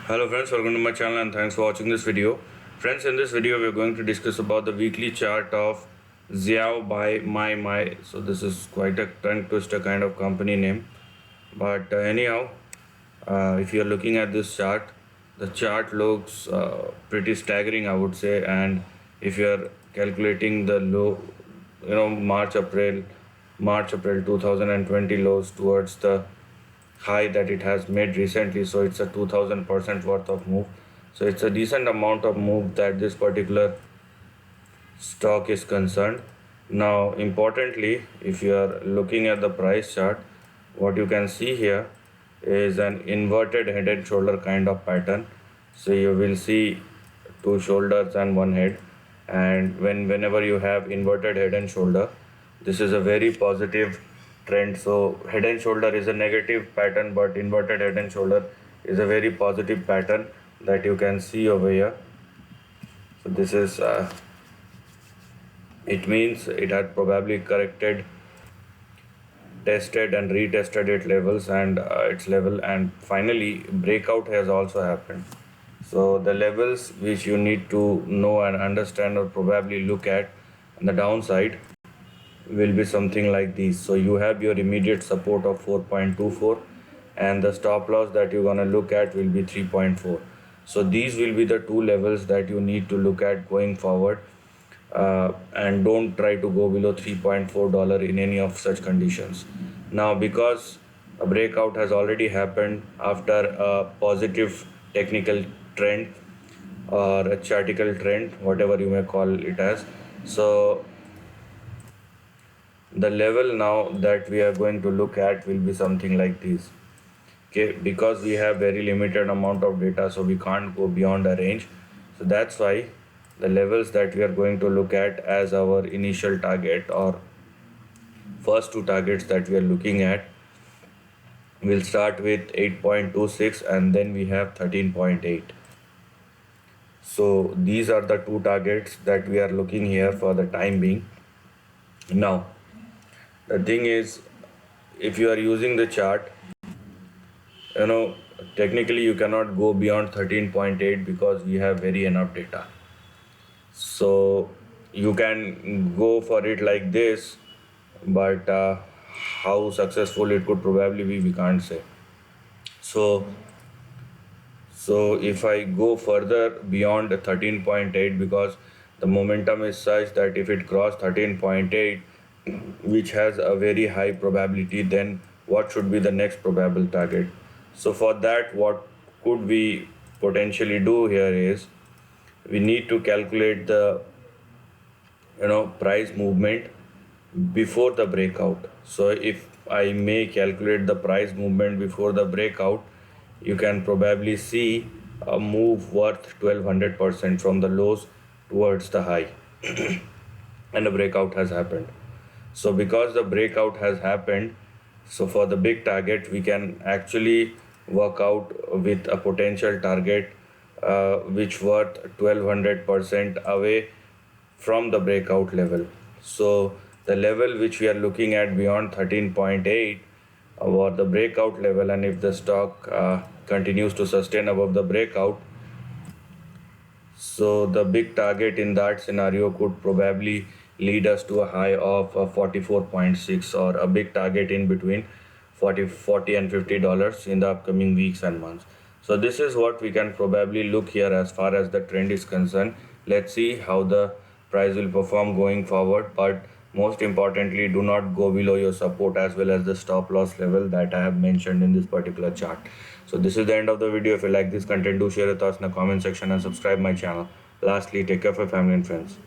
Hello friends, welcome to my channel and thanks for watching this video. Friends, in this video we are going to discuss about the weekly chart of Xiaobai Maimai. So this is quite a tongue twister kind of company name. But anyhow, if you are looking at this chart, the chart looks pretty staggering, I would say. And if you are calculating the low, March April 2020 lows towards the high that it has made recently, so it's a 2000% worth of move. So it's a decent amount of move that this particular stock is concerned. Now importantly, if you are looking at the price chart, what you can see here is an inverted head and shoulder kind of pattern. So you will see two shoulders and one head, and whenever you have inverted head and shoulder, this is a very positive trend. So head and shoulder is a negative pattern, but inverted head and shoulder is a very positive pattern that you can see over here. So this is it means it had probably corrected, tested and retested its levels and its level, and finally breakout has also happened. So the levels which you need to know and understand or probably look at on the downside will be something like these. So you have your immediate support of 4.24 and the stop loss that you're going to look at will be 3.4. So these will be the two levels that you need to look at going forward, and don't try to go below $3.4 in any of such conditions. Now because a breakout has already happened after a positive technical trend or a chartical trend, whatever you may call it as, so the level now that we are going to look at will be something like this. Okay, because we have very limited amount of data, so we can't go beyond a range. So that's why the levels that we are going to look at as our initial target, or first two targets that we are looking at, will start with 8.26 and then we have 13.8. So these are the two targets that we are looking here for the time being. Now the thing is, if you are using the chart, technically you cannot go beyond 13.8 because we have very enough data. So you can go for it like this, but how successful it could probably be, we can't say. So if I go further beyond 13.8, because the momentum is such that if it crossed 13.8, which has a very high probability, then what should be the next probable target? So for that, what could we potentially do here is we need to calculate the price movement before the breakout. So if I may calculate the price movement before the breakout, you can probably see a move worth 1200% from the lows towards the high and a breakout has happened. So because the breakout has happened, so for the big target we can actually work out with a potential target which worth 1200% away from the breakout level. So the level which we are looking at beyond 13.8 or the breakout level, and if the stock continues to sustain above the breakout, so the big target in that scenario could probably lead us to a high of 44.6, or a big target in between 40 and $50 in the upcoming weeks and months. So this is what we can probably look here as far as the trend is concerned. Let's see how the price will perform going forward, but most importantly, do not go below your support as well as the stop loss level that I have mentioned in this particular chart. So this is the end of the video. If you like this content, do share your thoughts in the comment section and subscribe my channel. Lastly, take care of your family and friends.